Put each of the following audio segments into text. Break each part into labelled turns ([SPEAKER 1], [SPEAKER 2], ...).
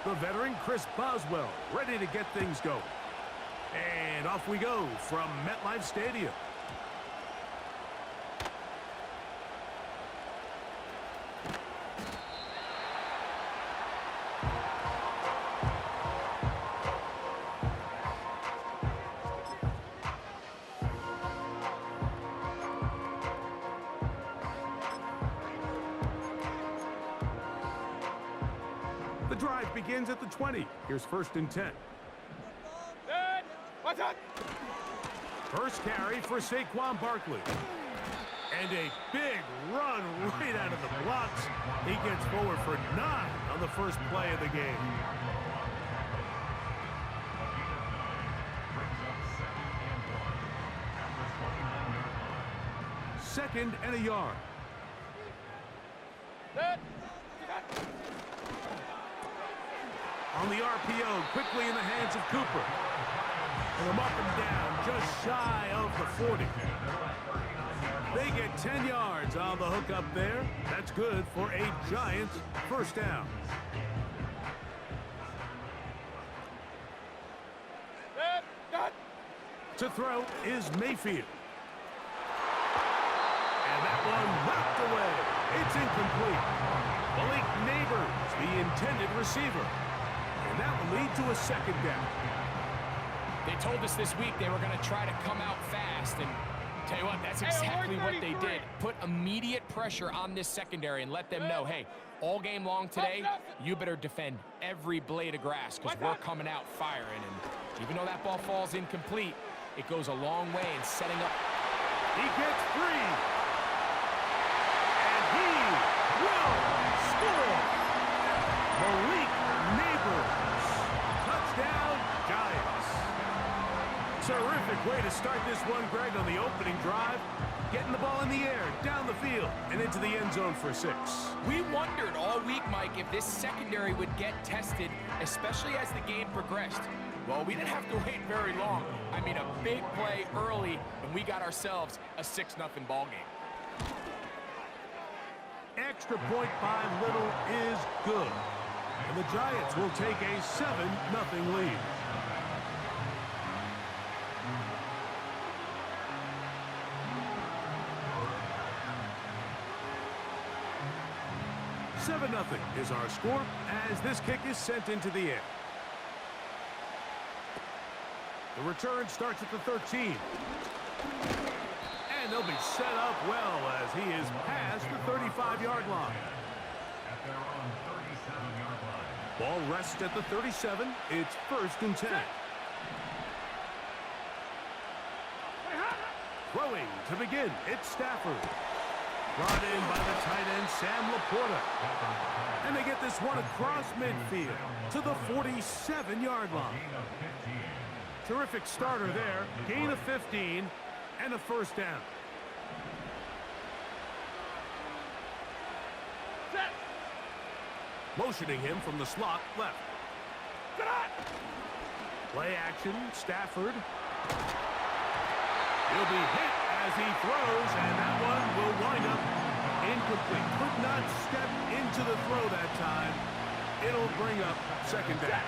[SPEAKER 1] The veteran Chris Boswell ready to get things going. And off we go from MetLife Stadium. The drive begins at the 20. Here's 1st and 10. First carry for Saquon Barkley. And a big run right out of the blocks. He gets forward for 9 on the first play of the game. Second and a yard. On the RPO, quickly in the hands of Cooper. And them up and down, just shy of the 40. They get 10 yards on the hook up there. That's good for a Giants first down. To throw is Mayfield. And that one knocked away. It's incomplete. Malik Neighbors, the intended receiver. And that will lead to a second down.
[SPEAKER 2] They told us this week they were going to try to come out fast, and tell you what, that's exactly what they did. Put immediate pressure on this secondary and let them know, hey, all game long today, you better defend every blade of grass because we're coming out firing. And even though that ball falls incomplete, it goes a long way in setting up.
[SPEAKER 1] He gets free. And he will score. Malik Neighbors. Touchdown, Giants. Terrific way to start this one, Greg, on the opening drive. Getting the ball in the air, down the field, and into the end zone for 6.
[SPEAKER 2] We wondered all week, Mike, if this secondary would get tested, especially as the game progressed. Well, we didn't have to wait very long. I mean, a big play early, and we got ourselves a 6-0 ball game.
[SPEAKER 1] Extra point by Little is good. And the Giants will take a 7-0 lead. Nothing is our score as this kick is sent into the air. The return starts at the 13. And they'll be set up well as he is past the 35-yard line. Ball rests at the 37. It's 1st and 10. Throwing to begin, it's Stafford. Brought in by the tight end, Sam Laporta. And they get this one across midfield to the 47-yard line. Terrific starter there. Gain of 15 and a first down. Motioning him from the slot left. Play action, Stafford. He'll be hit as he throws, and that one will wind up incomplete. Could not step into the throw that time. It'll bring up second down.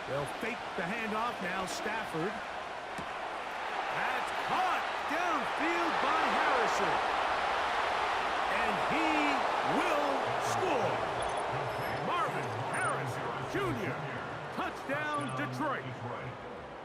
[SPEAKER 1] They'll fake the handoff now, Stafford. That's caught downfield by Harrison. And he will score. Marvin Harrison Jr. Touchdown, Detroit.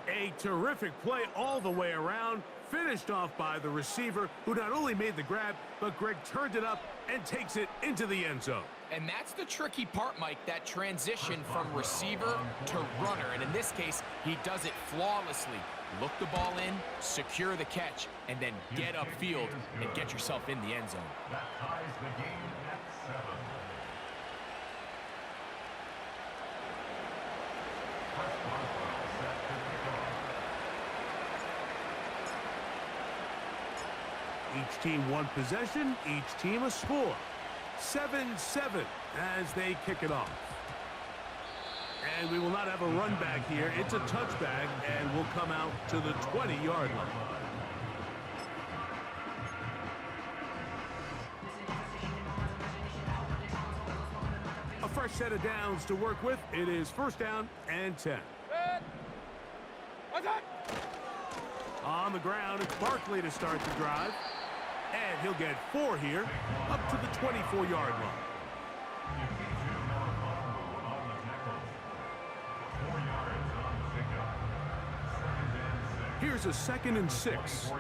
[SPEAKER 1] A terrific play all the way around. Finished off by the receiver, who not only made the grab, but Greg turned it up and takes it into the end zone.
[SPEAKER 2] And that's the tricky part, Mike, that transition from receiver to runner. And in this case, he does it flawlessly. Look the ball in, secure the catch, and then get upfield and get yourself in the end zone.
[SPEAKER 3] That ties the game at 7.
[SPEAKER 1] Each team one possession, each team a score. 7-7 as they kick it off. And we will not have a run back here. It's a touchback, and we'll come out to the 20-yard line. A fresh set of downs to work with. It is first down and 10. On the ground, it's Barkley to start the drive. And he'll get 4 here, up to the 24-yard line. Here's a 2nd and 6.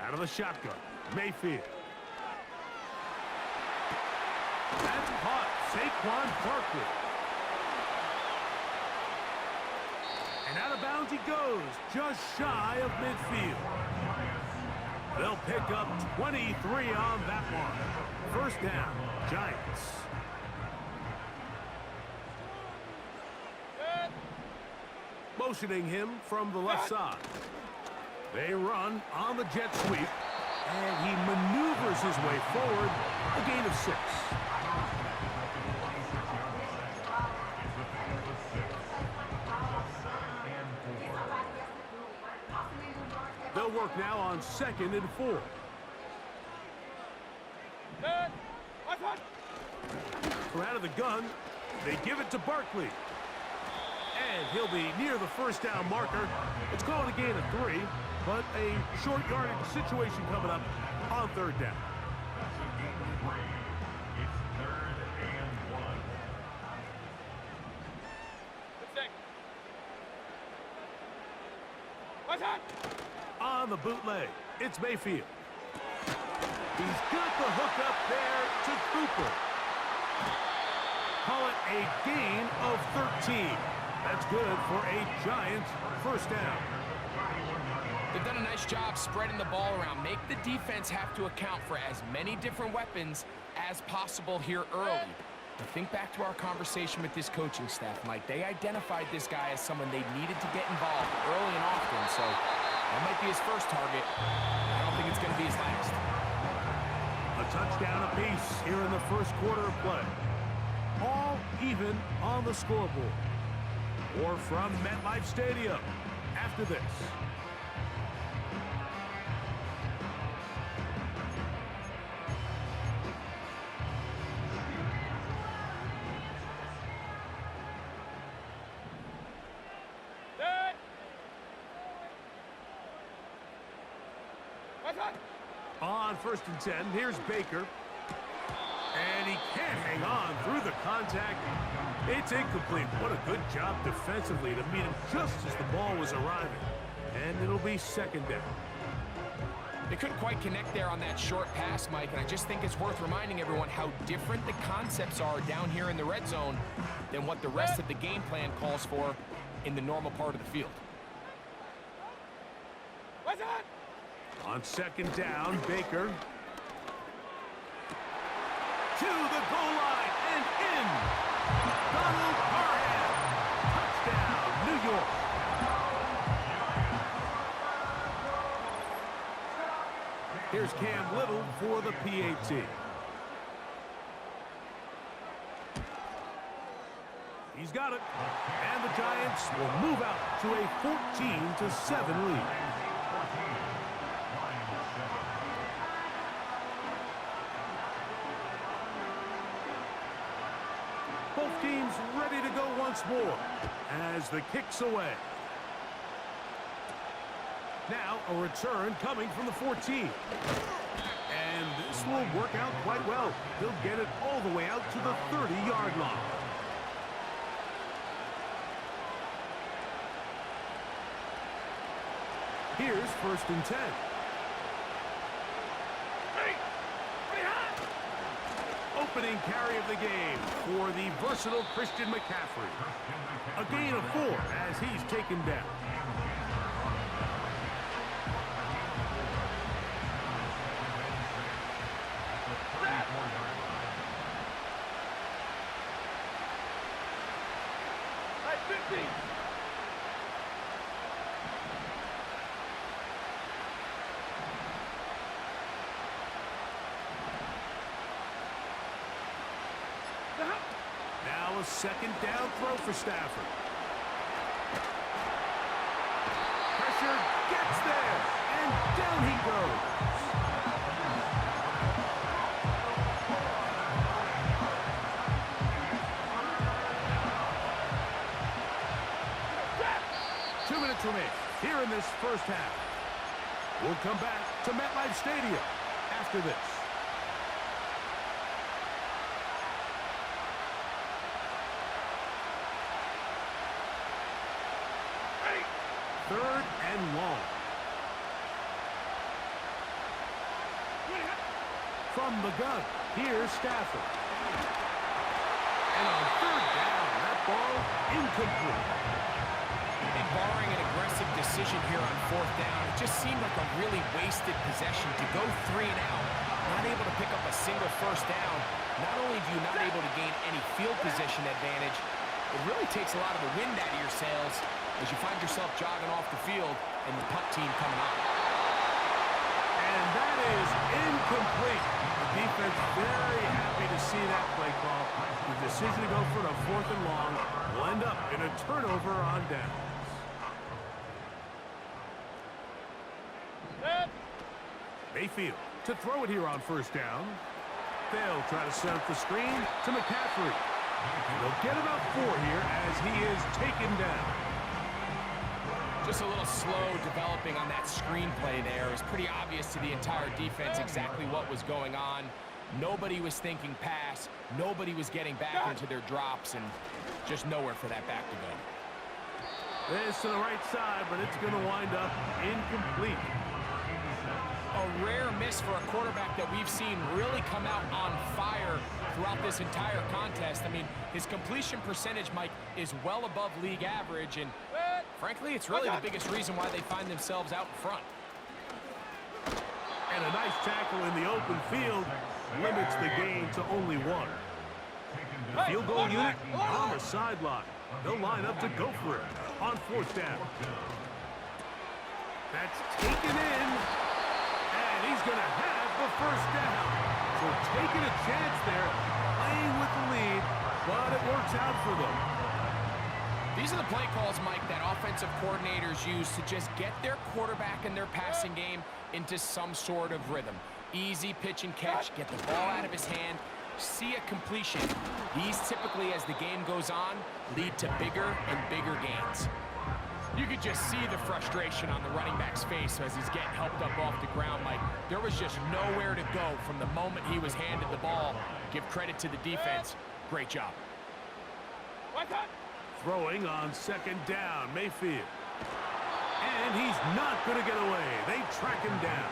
[SPEAKER 1] Out of the shotgun, Mayfield. That's caught, Saquon Barkley. And out of bounds he goes, just shy of midfield. They'll pick up 23 on that one. First down, Giants. Motioning him from the left side. They run on the jet sweep, and he maneuvers his way forward, a gain of 6. They'll work now on 2nd and 4. From out of the gun, they give it to Barkley. And he'll be near the first down marker. It's called a gain of 3, but a short yardage situation coming up on 3rd down. On the bootleg, it's Mayfield. He's got the hook up there to Cooper. Call it a gain of 13. That's good for a Giants first down.
[SPEAKER 2] They've done a nice job spreading the ball around. Make the defense have to account for as many different weapons as possible here early. But think back to our conversation with this coaching staff, Mike. They identified this guy as someone they needed to get involved early and often, so that might be his first target. I don't think it's going to be his last.
[SPEAKER 1] A touchdown apiece here in the first quarter of play. All even on the scoreboard. Or from MetLife Stadium after this. On 1st and 10, here's Baker. And he can't hang on through the contact. It's incomplete. What a good job defensively to meet him just as the ball was arriving. And it'll be 2nd down.
[SPEAKER 2] They couldn't quite connect there on that short pass, Mike, and I just think it's worth reminding everyone how different the concepts are down here in the red zone than what the rest of the game plan calls for in the normal part of the field.
[SPEAKER 1] On 2nd down, Baker. To the goal line and in. Donald Parham. Touchdown, New York. Here's Cam Little for the PAT. He's got it. And the Giants will move out to a 14-7 lead. Both teams ready to go once more as the kick's away. Now a return coming from the 14. And this will work out quite well. He'll get it all the way out to the 30-yard line. Here's 1st and 10. Opening carry of the game for the versatile Christian McCaffrey. A gain of 4 as he's taken down. second down throw for Stafford. Pressure gets there, and down he goes. Remaining here in this first half. We'll come back to MetLife Stadium after this. Third and long. From the gun, here's Stafford. And on third down, that ball incomplete.
[SPEAKER 2] And barring an aggressive decision here on fourth down, it just seemed like a really wasted possession to go 3 and out, not able to pick up a single first down. Not only do you not able to gain any field position advantage, it really takes a lot of the wind out of your sails as you find yourself jogging off the field and the punt team coming on.
[SPEAKER 1] And that is incomplete. The defense very happy to see that play call. The decision to go for the fourth and long will end up in a turnover on down. Mayfield to throw it here on first down. They'll try to set up the screen to McCaffrey. They'll get about 4 here as he is taken down.
[SPEAKER 2] Just a little slow developing on that screenplay there. It was pretty obvious to the entire defense exactly what was going on. Nobody was thinking pass. Nobody was getting back into their drops, and just nowhere for that back to go.
[SPEAKER 1] This to the right side, but it's going to wind up incomplete.
[SPEAKER 2] A rare miss for a quarterback that we've seen really come out on fire throughout this entire contest. I mean, his completion percentage, Mike, is well above league average, and frankly, it's really the biggest reason why they find themselves out in front.
[SPEAKER 1] And a nice tackle in the open field limits the gain to only 1. The field goal unit on the sideline. They'll line up to go for it on fourth down. That's taken in. And he's going to have the first down. So taking a chance there, playing with the lead, but it works out for them.
[SPEAKER 2] These are the play calls, Mike, that offensive coordinators use to just get their quarterback and their passing game into some sort of rhythm. Easy pitch and catch, get the ball out of his hand, see a completion. These typically, as the game goes on, lead to bigger and bigger gains. You could just see the frustration on the running back's face as he's getting helped up off the ground. Like, there was just nowhere to go from the moment he was handed the ball. Give credit to the defense. Great job.
[SPEAKER 1] Throwing on second down, Mayfield. And he's not going to get away. They track him down.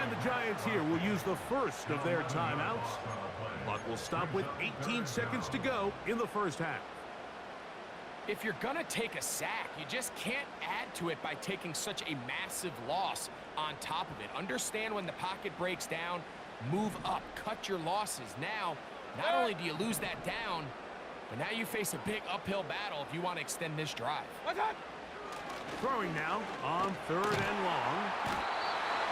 [SPEAKER 1] And the Giants here will use the first of their timeouts. Clock will stop with 18 seconds to go in the first half.
[SPEAKER 2] If you're going to take a sack, you just can't add to it by taking such a massive loss on top of it. Understand when the pocket breaks down, move up, cut your losses. Now, not only do you lose that down, but now you face a big uphill battle if you want to extend this drive.
[SPEAKER 1] Throwing now on third and long.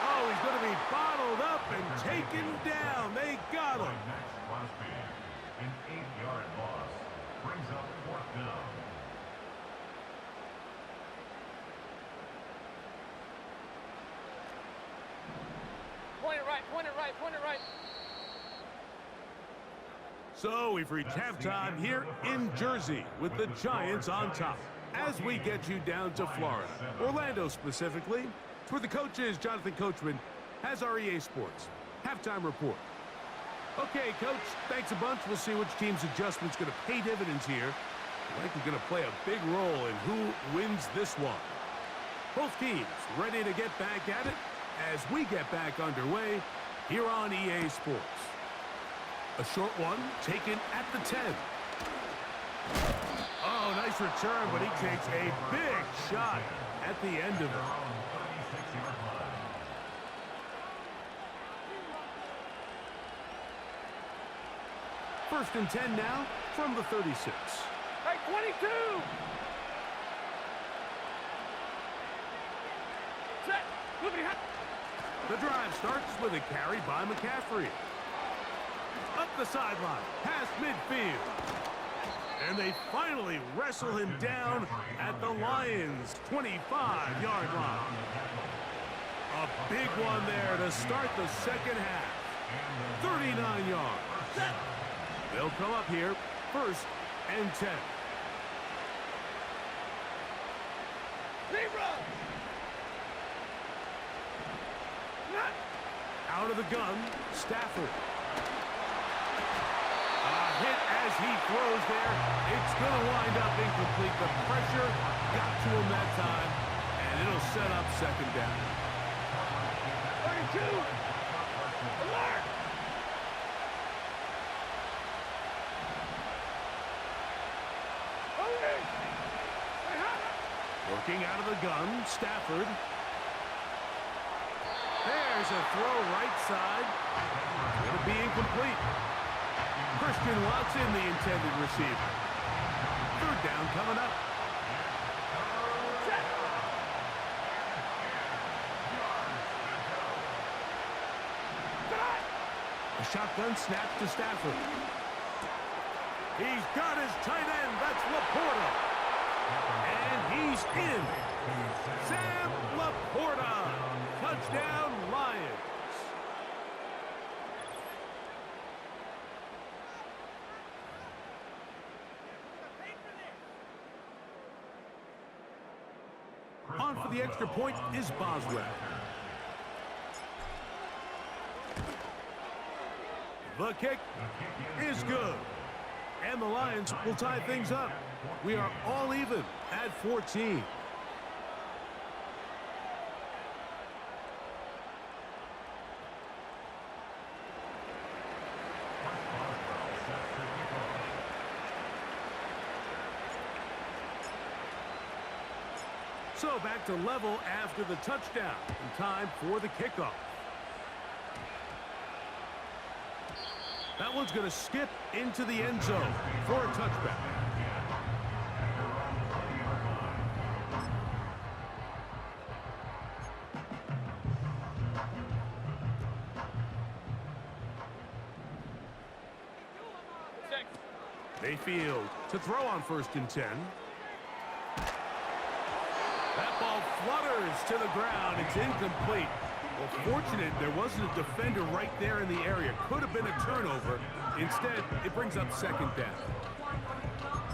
[SPEAKER 1] Oh, he's going to be bottled up and taken down. They got him.
[SPEAKER 3] An 8-yard loss brings up fourth down.
[SPEAKER 4] Point it right, point it right, point it right.
[SPEAKER 1] So we've reached halftime here in Jersey with the Giants on top. As we get you down to Florida, Orlando specifically, it's where the coach is. Jonathan Coachman has our EA Sports halftime report. Okay, Coach, thanks a bunch. We'll see which team's adjustment's going to pay dividends here. Likely going to play a big role in who wins this one. Both teams ready to get back at it as we get back underway here on EA Sports. A short one taken at the 10. Oh, nice return, but he takes a big shot at the end of it. First and 10 now from the 36.
[SPEAKER 4] Hey, 22! Set! Moving.
[SPEAKER 1] The drive starts with a carry by McCaffrey. Up the sideline, past midfield. And they finally wrestle him down at the Lions' 25-yard line. A big one there to start the second half. 39 yards. They'll come up here, 1st and 10. Out of the gun, Stafford. A hit as he throws there. It's going to wind up incomplete. The pressure got to him that time, and it'll set up second down. 32. Alert! Working out of the gun, Stafford. There's a throw right side. It'll be incomplete. Christian Watson, the intended receiver. 3rd down coming up. A shotgun snap to Stafford. He's got his tight end. That's Laporta. And he's in. Sam Laporta. Touchdown, Lions. On for the extra point is Boswell. The kick is good. And the Lions will tie things up. We are all even at 14. So back to level after the touchdown. And time for the kickoff. That one's going to skip into the end zone for a touchback. Mayfield to throw on 1st and 10. That ball flutters to the ground. It's incomplete. Well, fortunate there wasn't a defender right there in the area. Could have been a turnover. Instead, it brings up 2nd down.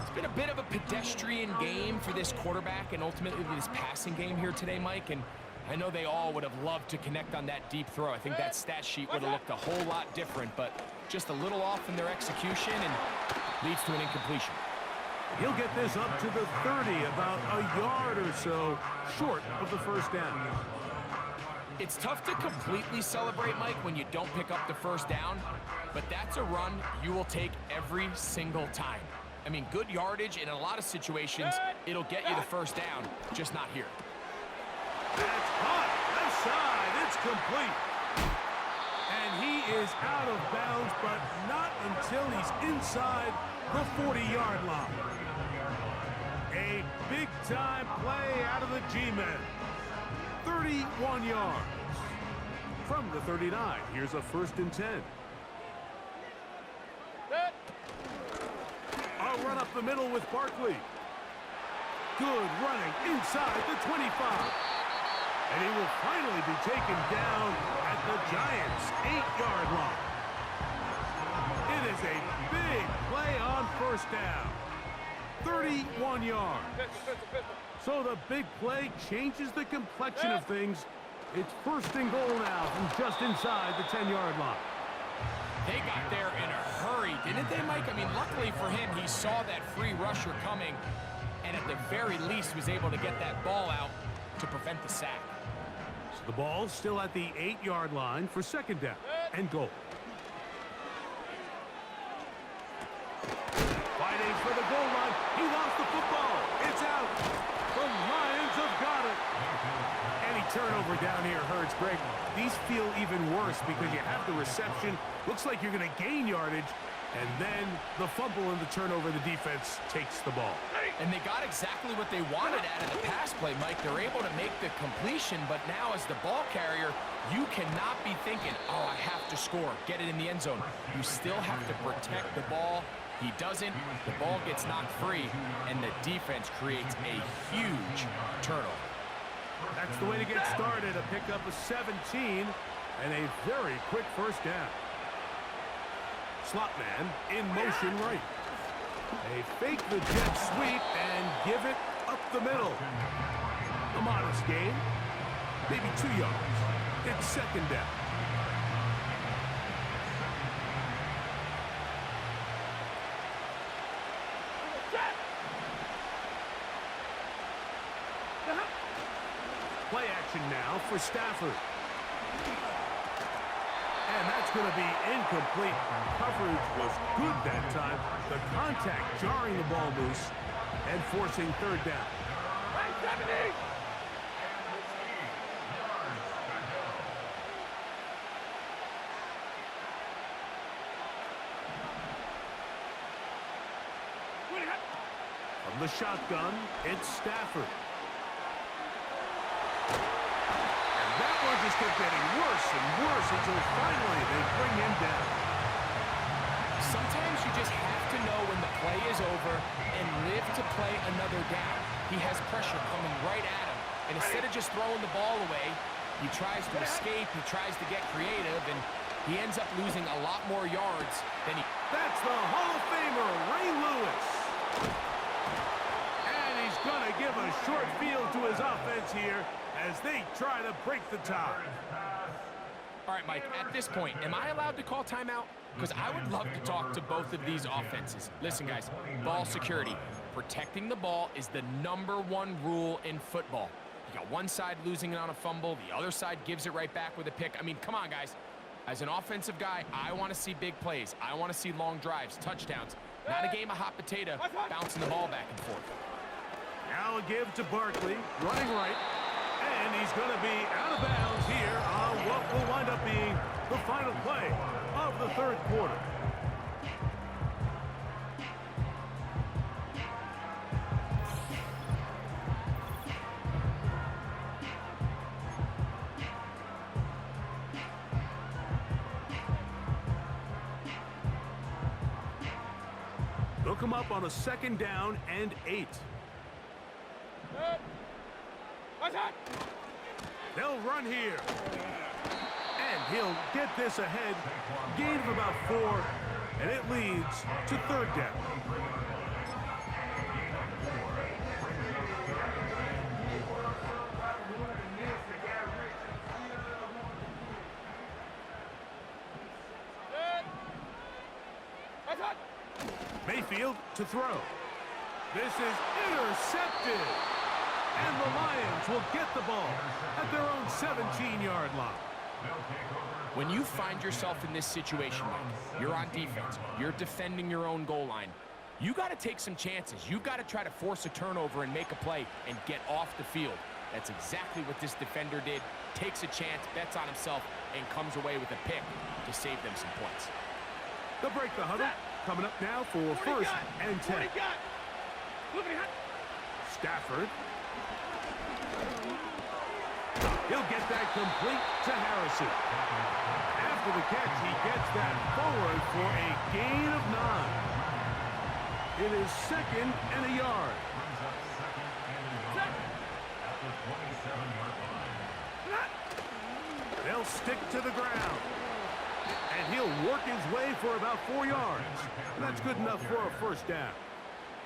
[SPEAKER 2] It's been a bit of a pedestrian game for this quarterback and ultimately this passing game here today, Mike. And I know they all would have loved to connect on that deep throw. I think that stat sheet would have looked a whole lot different, but just a little off in their execution and leads to an incompletion.
[SPEAKER 1] He'll get this up to the 30, about a yard or so short of the 1st down.
[SPEAKER 2] It's tough to completely celebrate, Mike, when you don't pick up the 1st down, but that's a run you will take every single time. I mean, good yardage in a lot of situations, it'll get you the 1st down, just not here.
[SPEAKER 1] That's hot. Left side. It's complete. And he is out of bounds, but not until he's inside the 40-yard line. A big-time play out of the G-men. 31 yards. From the 39, here's a 1st and 10. A run up the middle with Barkley. Good running inside the 25. And he will finally be taken down at the Giants' 8-yard line. It is a big play on 1st down. 31 yards. So the big play changes the complexion of things. It's 1st and goal now from just inside the 10-yard line.
[SPEAKER 2] They got there in a hurry, didn't they, Mike? I mean, luckily for him, he saw that free rusher coming and at the very least was able to get that ball out to prevent the sack.
[SPEAKER 1] So the ball's still at the 8-yard line for 2nd down and goal. Fighting for the goal line. He lost the football. It's out. The Lions have got it. Any turnover down here hurts, Greg. These feel even worse because you have the reception. Looks like you're going to gain yardage. And then the fumble and the turnover, the defense takes the ball.
[SPEAKER 2] And they got exactly what they wanted out of the pass play, Mike. They're able to make the completion, but now as the ball carrier, you cannot be thinking, oh, I have to score, get it in the end zone. You still have to protect the ball. He doesn't. The ball gets knocked free, and the defense creates a huge turnover.
[SPEAKER 1] That's the way to get started. A pickup of 17 and a very quick first down. Slot man in motion right. They fake the jet sweep and give it up the middle. A modest gain, maybe 2 yards. It's second down. Play action now for Stafford. And that's going to be incomplete. Coverage was good that time. The contact jarring the ball loose and forcing third down. From the shotgun, it's Stafford. That one just kept getting worse and worse until finally they bring him down.
[SPEAKER 2] Sometimes you just have to know when the play is over and live to play another down. He has pressure coming right at him, and instead of just throwing the ball away, he tries to escape, he tries to get creative, and he ends up losing a lot more yards than he...
[SPEAKER 1] That's the Hall of Famer, Ray Lewis. And he's going to give a short field to his offense here as they try to break the tie.
[SPEAKER 2] All right, Mike, at this point, am I allowed to call timeout? Because I would love to talk to both of these offenses. Listen, guys, ball security. Protecting the ball is the #1 rule in football. You got one side losing it on a fumble, the other side gives it right back with a pick. I mean, come on, guys. As an offensive guy, I want to see big plays. I want to see long drives, touchdowns. Not a game of hot potato, bouncing the ball back and forth.
[SPEAKER 1] Now a give to Barkley, running right. And he's going to be out of bounds here on what will wind up being the final play of the third quarter. Look him up on a second down and 8. They'll run here. And he'll get this ahead. Gain of about 4. And it leads to third down. Mayfield to throw. This is intercepted. And the Lions will get the ball at their own 17-yard line.
[SPEAKER 2] When you find yourself in this situation, Mike, you're on defense, you're defending your own goal line, you got to take some chances. You got to try to force a turnover and make a play and get off the field. That's exactly what this defender did. Takes a chance, bets on himself, and comes away with a pick to save them some points.
[SPEAKER 1] They'll break the huddle. Coming up now for first and 10. Stafford. He'll get that complete to Harrison. After the catch, he gets that forward for a gain of 9. It is second and a yard. They'll stick to the ground. And he'll work his way for about 4 yards. And that's good enough for a first down.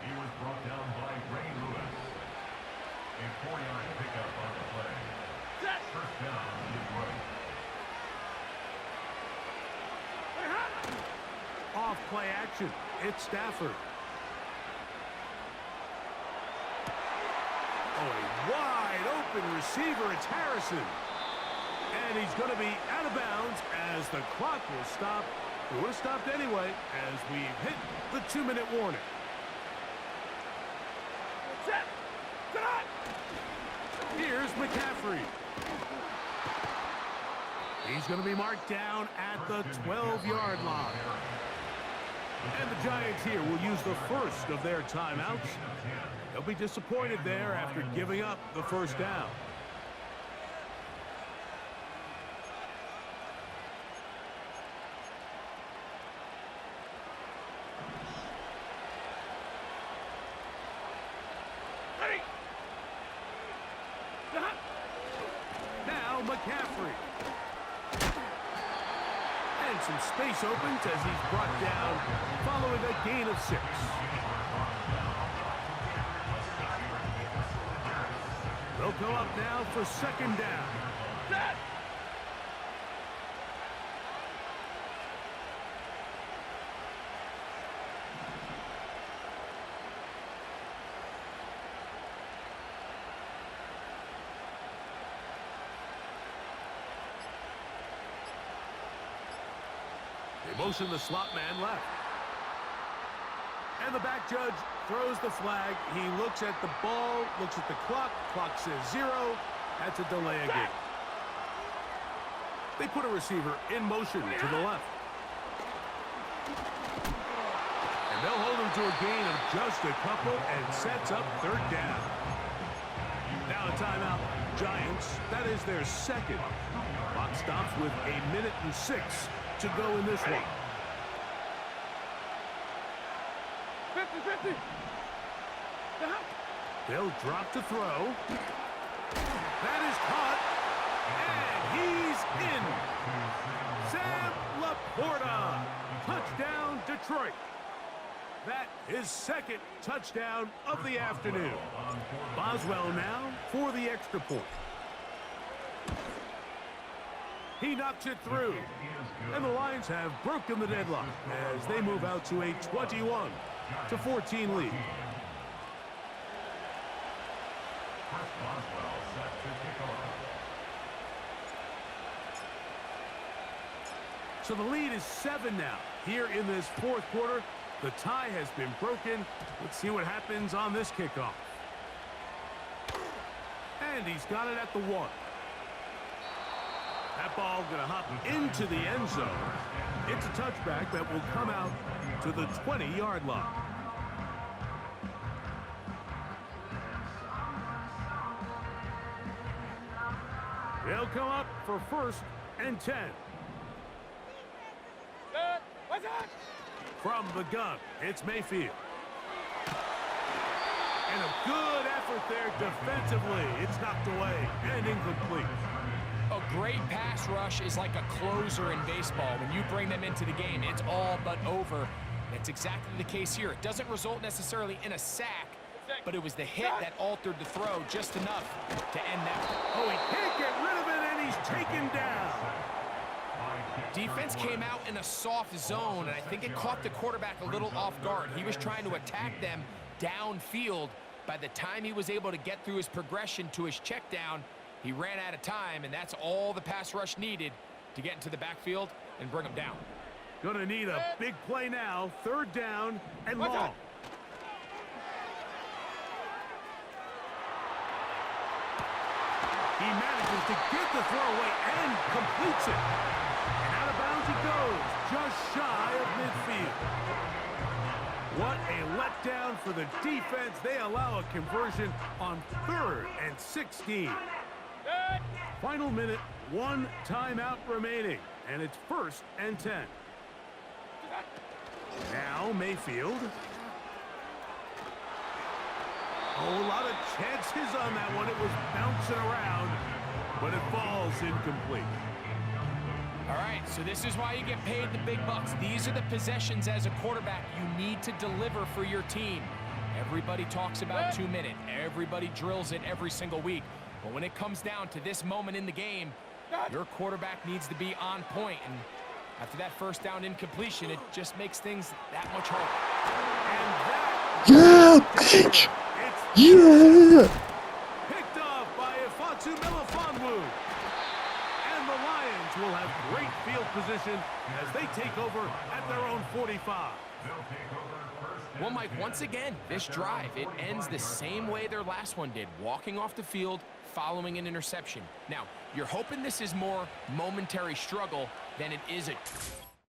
[SPEAKER 3] He was brought down by Ray Lewis. A 4-yard pickup on the play. First down, Detroit.
[SPEAKER 1] Off play action. It's Stafford. Oh, a wide open receiver. It's Harrison. And he's going to be out of bounds as the clock will stop. It would have stopped anyway as we hit the 2-minute warning. Here's McCaffrey. He's going to be marked down at the 12-yard line. And the Giants here will use the first of their timeouts. They'll be disappointed there after giving up the first down. Now McCaffrey. And some space opens as he's brought down following a gain of 6. They'll go up now for second down. They motion the slot man left. And the back judge throws the flag. He looks at the ball, looks at the clock. Clock says 0. That's a delay of game. They put a receiver in motion to the left. And they'll hold him to a gain of just a couple and sets up third down. Now a timeout. Giants, that is their second. Clock stops with 1:06 to go in this one.
[SPEAKER 4] 50-50.
[SPEAKER 1] They'll drop to throw. That is caught. And he's in. Sam Laporta. Touchdown, Detroit. That is second touchdown of the afternoon. Boswell now for the extra point. He knocks it through. And the Lions have broken the deadlock as they move out to a 21-14 lead. So the lead is 7 now. Here in this fourth quarter, the tie has been broken. Let's see what happens on this kickoff. And he's got it at the 1. That ball going to hop into the end zone. It's a touchback that will come out to the 20-yard line. They'll come up for first and 10.
[SPEAKER 4] What's that?
[SPEAKER 1] From the gun, it's Mayfield. And a good effort there defensively. It's knocked away and incomplete.
[SPEAKER 2] A great pass rush is like a closer in baseball. When you bring them into the game, it's all but over. That's exactly the case here. It doesn't result necessarily in a sack, but it was the hit that altered the throw just enough to end that.
[SPEAKER 1] Oh, he can't get rid of it, and he's taken down.
[SPEAKER 2] Defense came out in a soft zone, and I think it caught the quarterback a little off guard. He was trying to attack them downfield. By the time he was able to get through his progression to his check down, he ran out of time, and that's all the pass rush needed to get into the backfield and bring him down.
[SPEAKER 1] Gonna need a big play now. Third down and long. He manages to get the throw away and completes it. And out of bounds he goes, just shy of midfield. What a letdown for the defense. They allow a conversion on 3rd and 16. Final minute, 1 timeout remaining, and it's 1st and 10. Now Mayfield. Oh, a lot of chances on that one. It was bouncing around, but it falls incomplete.
[SPEAKER 2] All right, so this is why you get paid the big bucks. These are the possessions as a quarterback you need to deliver for your team. Everybody talks about 2 minute. Everybody drills it every single week. But when it comes down to this moment in the game, your quarterback needs to be on point. And after that first down incompletion, it just makes things that much harder.
[SPEAKER 1] And that
[SPEAKER 5] bitch! Yeah!
[SPEAKER 1] Picked off by Ifeatu Melifonwu. And the Lions will have great field position as they take over at their own 45.
[SPEAKER 2] Well, Mike, once again, this drive, it ends the same way their last one did, walking off the field, following an interception. Now, you're hoping this is more momentary struggle than it is a